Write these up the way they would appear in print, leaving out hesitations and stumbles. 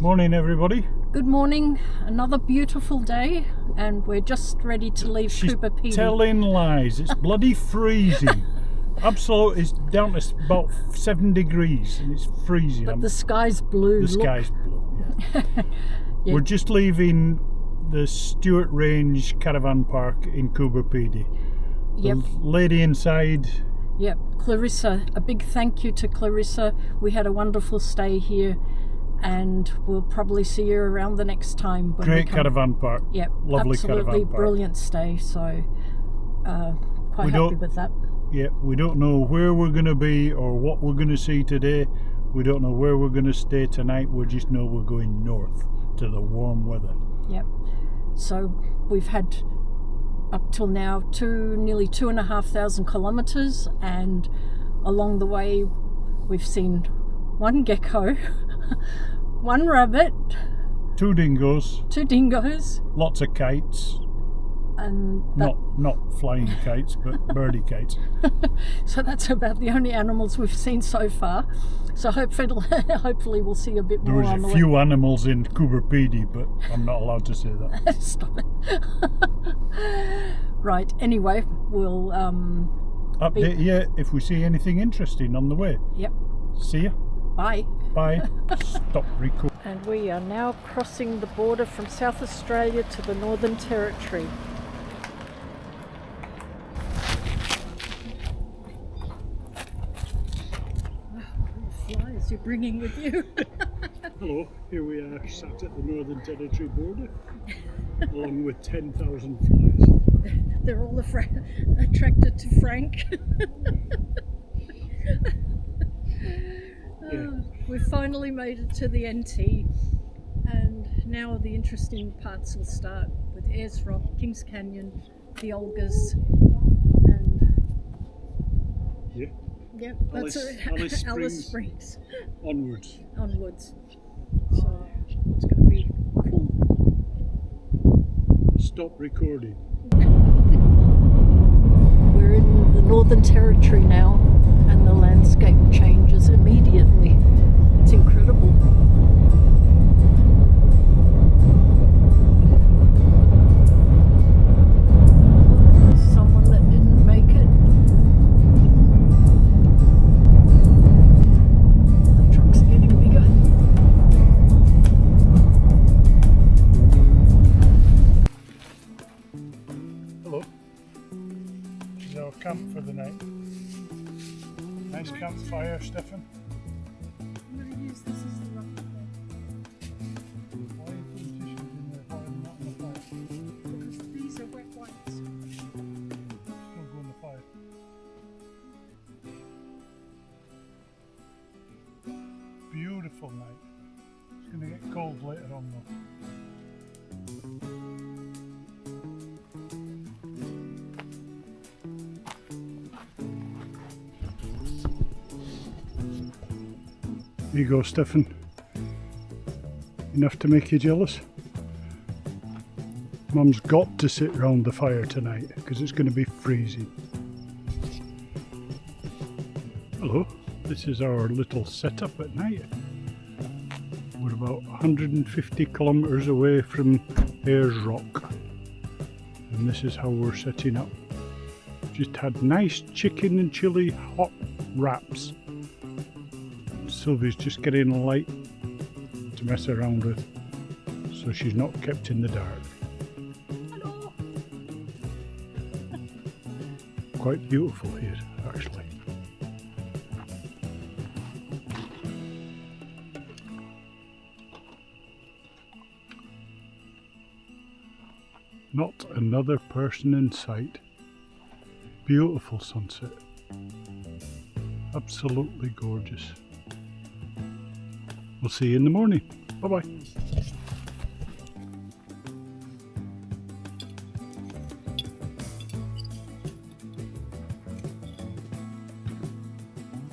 Morning everybody. Good morning, another beautiful day, and we're just ready to leave Coober Pedy. Telling lies, it's bloody freezing. Absolutely, it's down to about 7 degrees and it's freezing. But the sky's blue. The sky's blue, yeah. Yeah. We're just leaving the Stewart Range Caravan Park in Coober Pedy. Yep. The lady inside. Yep, Clarissa, a big thank you to Clarissa. We had a wonderful stay here, and we'll probably see you around the next time. When Great caravan park. Yep, lovely absolutely caravan park. Brilliant stay, so quite happy with that. Yeah, we don't know where we're going to be or what we're going to see today. We don't know where we're going to stay tonight. We just know we're going north to the warm weather. Yep. So we've had up till now nearly 2,500 kilometres, and along the way we've seen one gecko, one rabbit, two dingoes, lots of kites, and not flying kites but birdie kites. So that's about the only animals we've seen so far. So hopefully we'll see a bit more on the way. There was a few animals in Coober Pedy, but I'm not allowed to say that. Stop it. Right, anyway, we'll update you if we see anything interesting on the way. Yep. See ya. Bye. Bye. Stop recording. And we are now crossing the border from South Australia to the Northern Territory. What flies you're bringing with you? Hello, here we are sat at the Northern Territory border along with 10,000 flies. They're all attracted to Frank. Yeah. We've finally made it to the NT, and now the interesting parts will start with Ayers Rock, Kings Canyon, the Olgas, and yeah, that's Alice Springs. Onwards. So it's going to be cool. Stop recording. We're in the Northern Territory now, and the landscape changes immediately. It's incredible. Someone that didn't make it. The truck's getting bigger. Hello. This is our camp for the night. Nice campfire, Stefan. I'm going to use this as the rough bed. Why are you putting tissues in there? Why are they not on the fire? Because these are wet wipes. Still go on the fire. Beautiful night. It's going to get cold later on though. Here you go, Stefan. Enough to make you jealous? Mum's got to sit round the fire tonight because it's going to be freezing. Hello, this is our little setup at night. We're about 150 kilometres away from Ayers Rock, and this is how we're setting up. Just had nice chicken and chilli hot wraps. Sylvie's just getting a light to mess around with, so she's not kept in the dark. Hello. Quite beautiful here, actually. Not another person in sight. Beautiful sunset. Absolutely gorgeous. We'll see you in the morning. Bye-bye.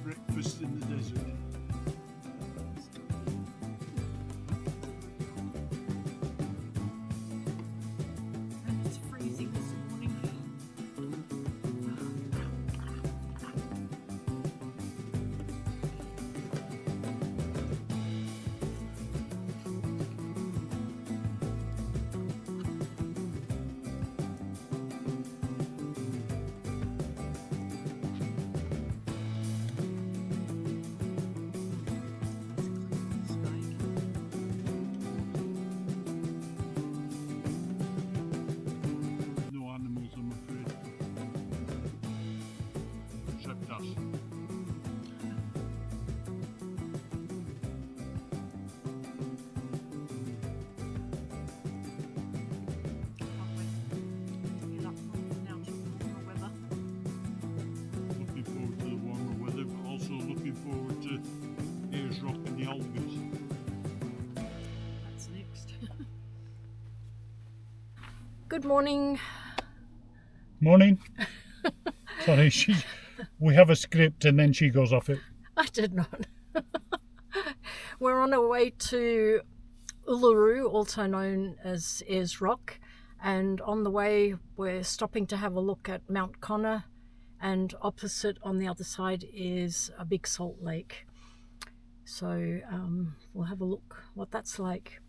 Breakfast in the desert. It's freezing this morning. Good morning. Morning. Sorry, we have a script and then she goes off it. I did not. We're on our way to Uluru, also known as Ayers Rock, and on the way we're stopping to have a look at Mount Connor, and opposite on the other side is a big salt lake. So we'll have a look what that's like.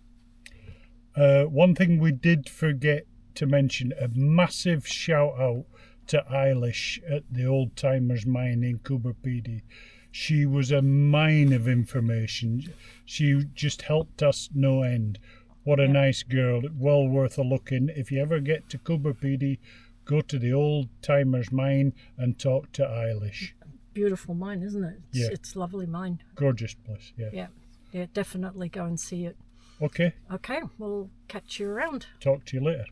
One thing we did forget to mention, a massive shout out to Eilish at the Old Timers Mine in Coober Pedy. She was a mine of information. She just helped us no end. What a nice girl. Well worth a look in. If you ever get to Coober Pedy, go to the Old Timers Mine and talk to Eilish. Beautiful mine, isn't it? It's lovely mine. Gorgeous place, Yeah, definitely go and see it. Okay. Okay, we'll catch you around. Talk to you later.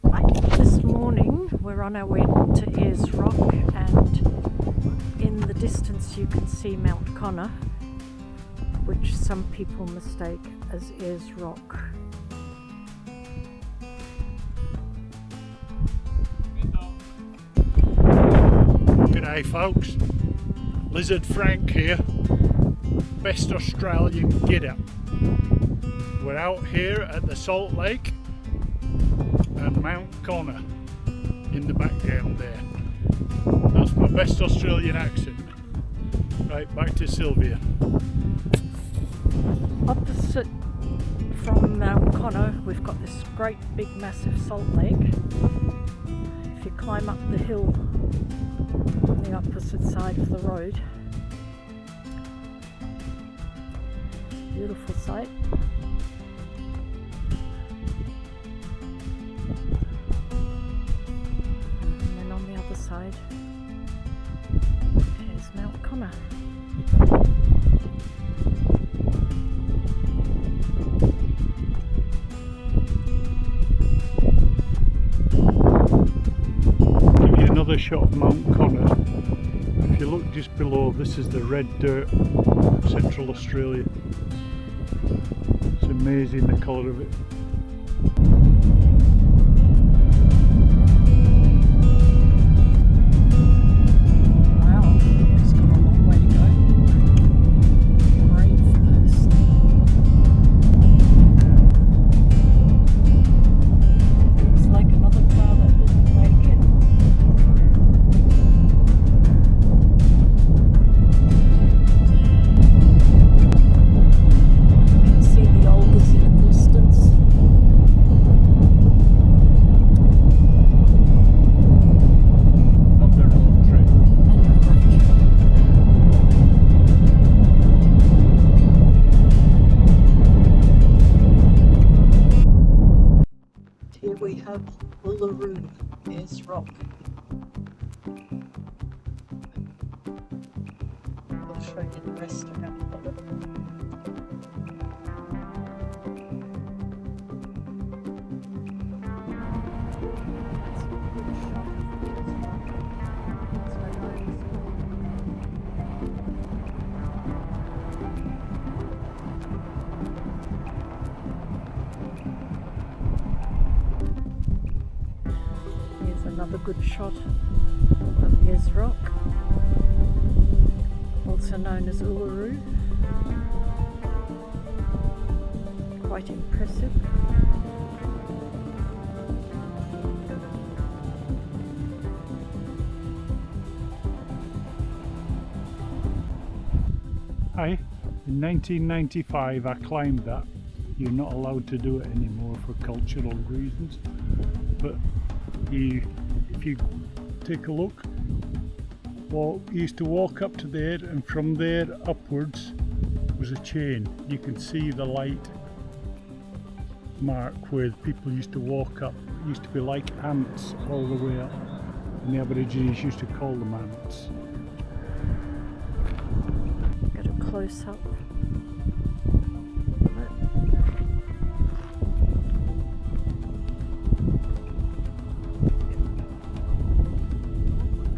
Bye. This morning we're on our way to Ayers Rock, and in the distance you can see Mount Connor, which some people mistake as Ayers Rock. G'day folks, Lizard Frank here, best Australian get-up. We're out here at the Salt Lake and Mount Connor in the background there. That's my best Australian accent. Right, back to Sylvia. Opposite from Mount Connor we've got this great big massive salt lake. If you climb up the hill on the opposite side of the road, beautiful sight. And then on the other side here's Mount Connor. Give you another shot of Mount Connor. If you look just below, this is the red dirt of Central Australia. It's amazing the colour of it. Wow, it's got a long way to go. Brave person. It's like another car that didn't make it. You can see the Olgas in the distance. Underground train. Here we have Uluru, Ayers Rock. I'll show you the rest of Mount Connor. That's a good shot of Ayers Rock. So nice. Here's another good shot of Ayers Rock, also known as Uluru. Quite impressive. Hi, in 1995 I climbed that. You're not allowed to do it anymore for cultural reasons, but if you take a look, you used to walk up to there, and from there upwards was a chain. You can see the light mark where people used to walk up. It used to be like ants all the way up, and the Aborigines used to call them ants. Get a close up.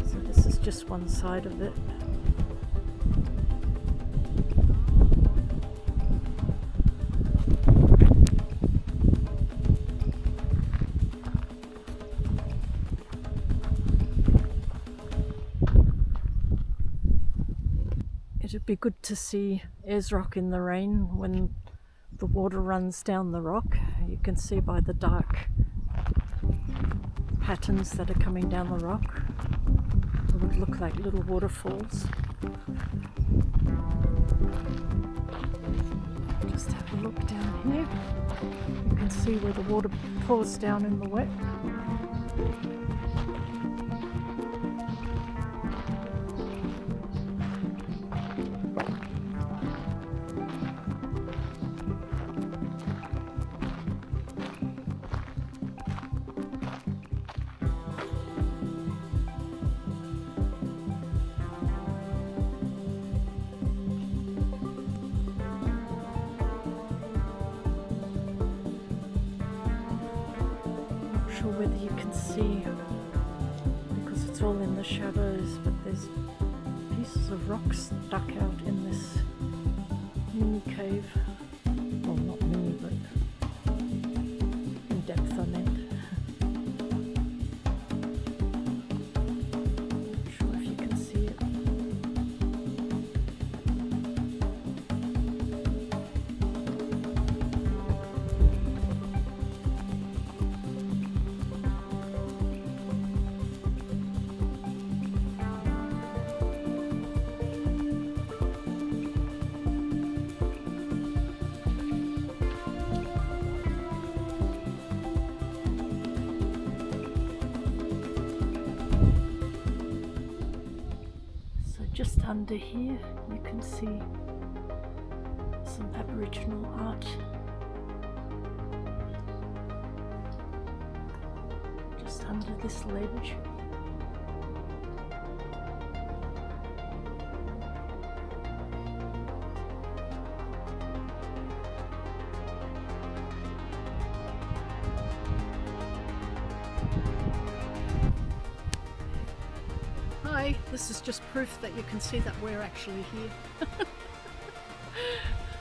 So this is just one side of it. It'd be good to see Ayers Rock in the rain when the water runs down the rock. You can see by the dark patterns that are coming down the rock. It would look like little waterfalls. Just have a look down here. You can see where the water pours down in the wet. Sure whether you can see because it's all in the shadows, but there's pieces of rock stuck out in this mini cave. Well, not mini, but in depth I meant. Not sure if you can see it. Just under here you can see some Aboriginal art. Just under this ledge. Hi, this is just proof that you can see that we're actually here.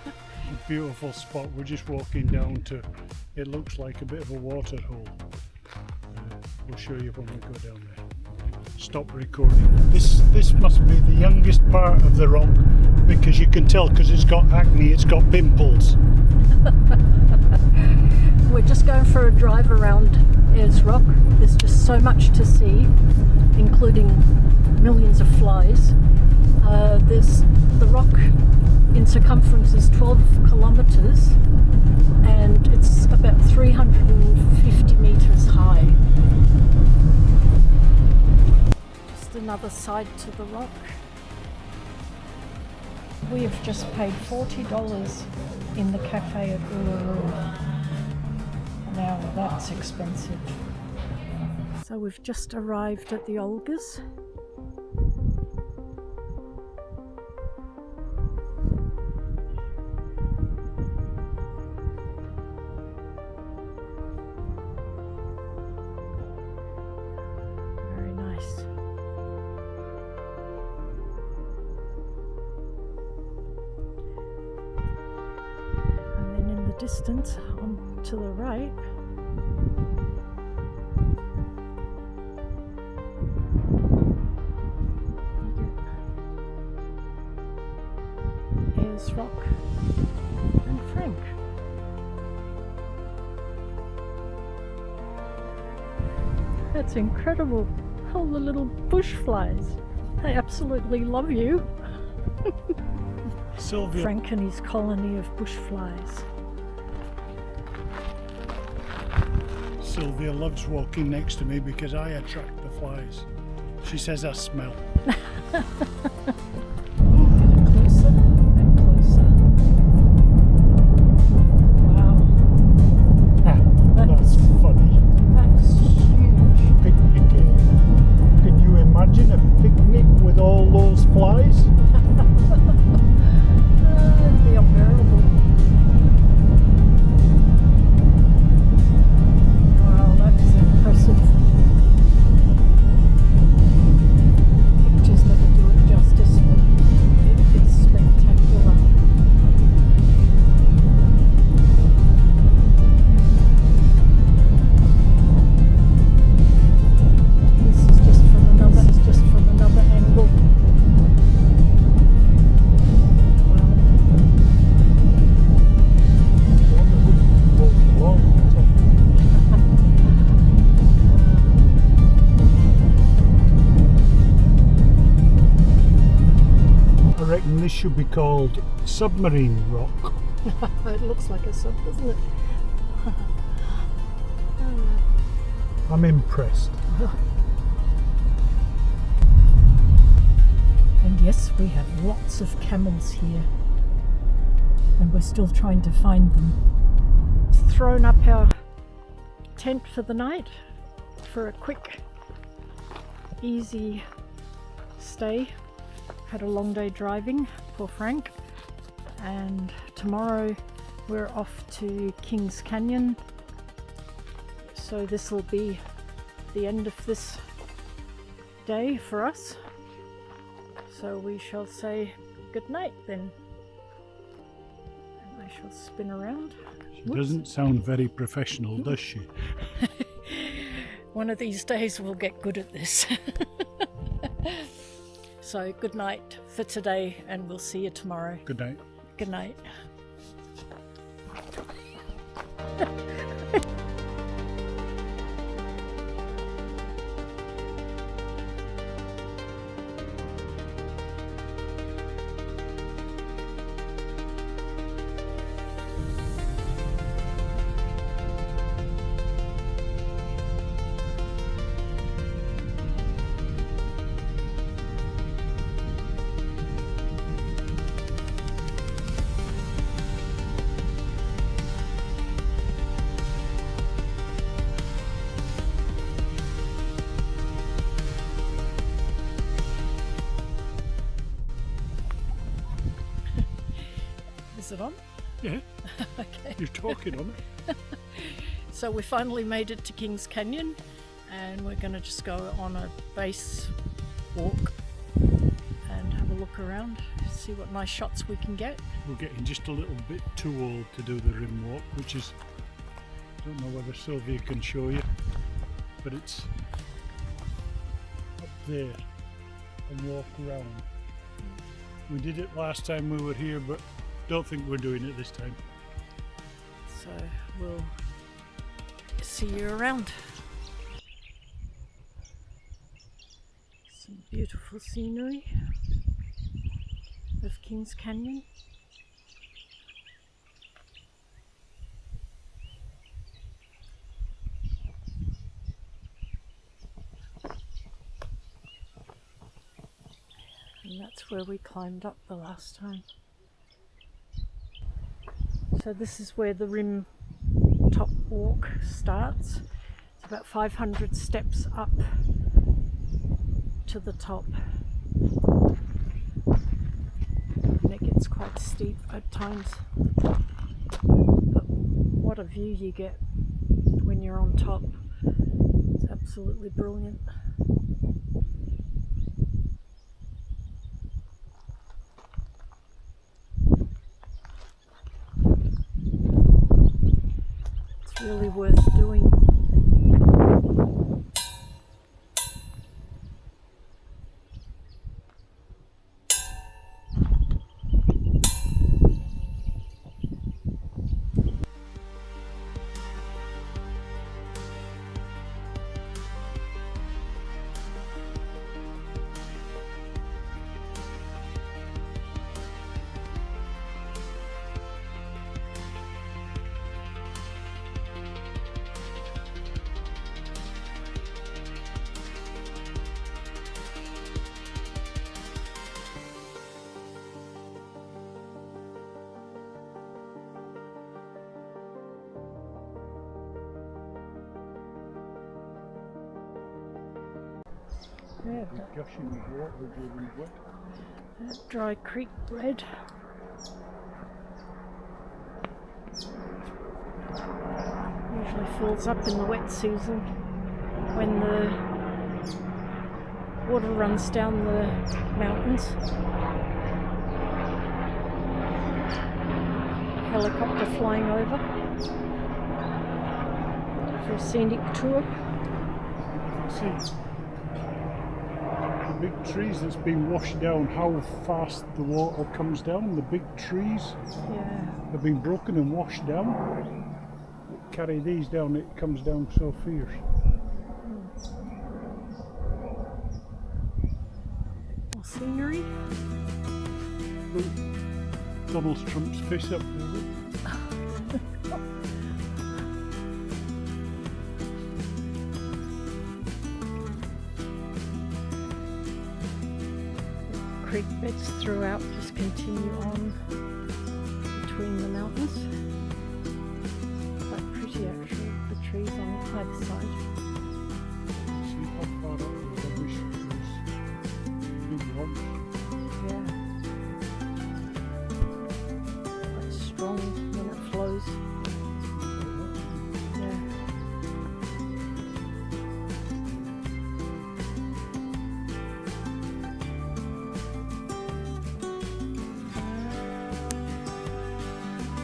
A beautiful spot. We're just walking down to, it looks like a bit of a water hole. We'll show you when we go down there. Stop recording. This must be the youngest part of the rock because you can tell because it's got acne, it's got pimples. We're just going for a drive around Ayers Rock. There's just so much to see, including millions of flies. The rock in circumference is 12 kilometers and it's about 350 meters high. Just another side to the rock. We have just paid $40 in the cafe at Uluru. Now that's expensive. So we've just arrived at the Olgas. Very nice. And then in the distance, on to the right, Ayers Rock and Frank. That's incredible. All the little bush flies. They absolutely love you. Sylvia. Frank and his colony of bush flies. Sylvia loves walking next to me because I attract the flies. She says I smell. Closer and closer. Wow. That's funny. That's huge. Picnic area. Can you imagine a picnic with all those flies? It'd be unbearable. Wow, that's impressive. Pictures never do it justice, but called submarine rock. It looks like a sub, doesn't it? I'm impressed. And yes, we have lots of camels here, and we're still trying to find them. Thrown up our tent for the night for a quick, easy stay. Had a long day driving, poor Frank, and tomorrow we're off to Kings Canyon, so this will be the end of this day for us. So we shall say good night then. And I shall spin around. She doesn't sound very professional, does she? One of these days we'll get good at this. So good night for today, and we'll see you tomorrow. Good night. Good night. Is it on? Yeah, Okay. you're talking on it. So we finally made it to Kings Canyon, and we're going to just go on a base walk and have a look around, see what nice shots we can get. We're getting just a little bit too old to do the rim walk, which is, I don't know whether Sylvia can show you, but it's up there and walk around. We did it last time we were here, but don't think we're doing it this time. So we'll see you around. Some beautiful scenery of Kings Canyon. And that's where we climbed up the last time. So this is where the rim top walk starts. It's about 500 steps up to the top. And it gets quite steep at times. But what a view you get when you're on top. It's absolutely brilliant. Really worth doing. Yeah, Gushing with water during wet. that dry creek bread. Usually fills up in the wet season when the water runs down the mountains. Helicopter flying over for a scenic tour. See, the big trees that's been washed down, how fast the water comes down. The big trees have been broken and washed down. Carry these down, it comes down so fierce. More scenery. Look. Donald Trump's face up there. Creek beds throughout just continue on between the mountains. Quite pretty actually, the trees on either side. See how far up the rubbish goes. Big logs. Yeah. Quite strong when it flows. Yeah.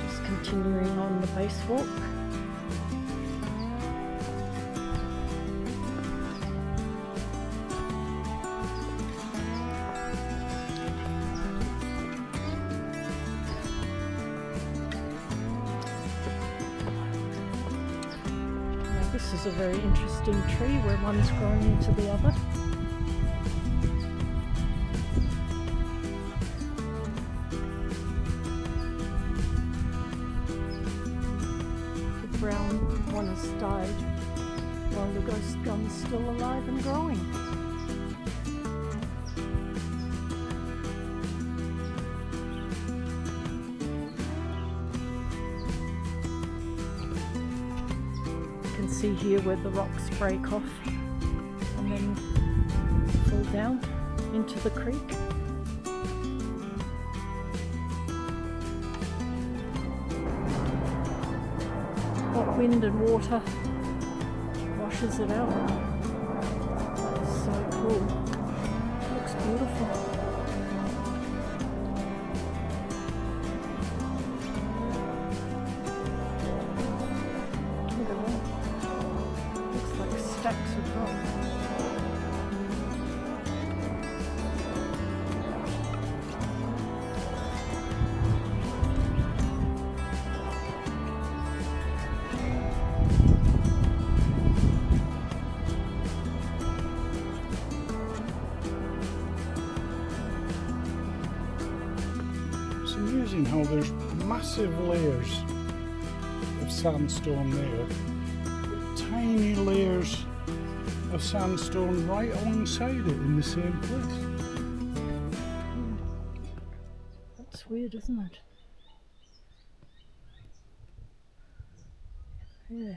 Just continuing on the base walk. This is a very interesting tree where one's growing into the other. The brown one has died while the ghost gum's still alive and growing. See here where the rocks break off and then fall down into the creek. Hot wind and water washes it out. That's so cool. Looks beautiful. Stacks of rock. It's amusing how there's massive layers of sandstone there, but tiny layers of sandstone right alongside it in the same place. That's weird, isn't it? Yeah.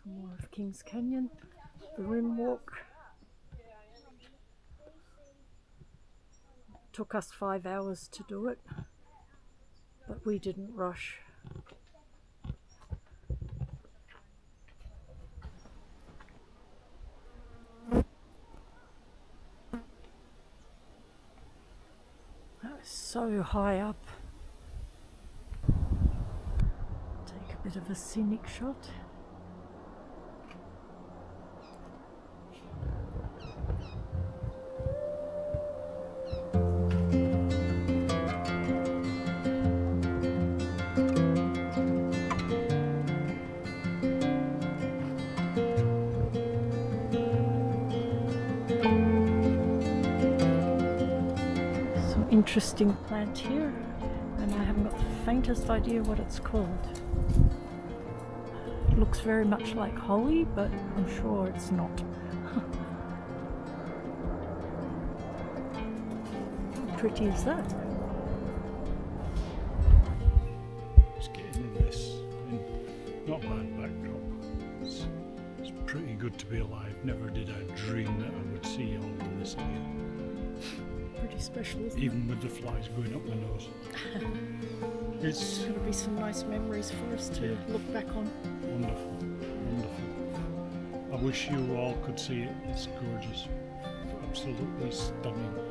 Some more of Kings Canyon, the rim walk. Took us 5 hours to do it, but we didn't rush. So high up. Take a bit of a scenic shot. Interesting plant here, and I haven't got the faintest idea what it's called. It looks very much like holly, but I'm sure it's not. How pretty is that? Just getting in this, not bad backdrop. It's pretty good to be alive. Never did I dream that I would see all of this again. Pretty special, isn't Even with the flies going up my nose. It's going to be some nice memories for us to look back on. Wonderful, wonderful. I wish you all could see it. It's gorgeous, absolutely stunning.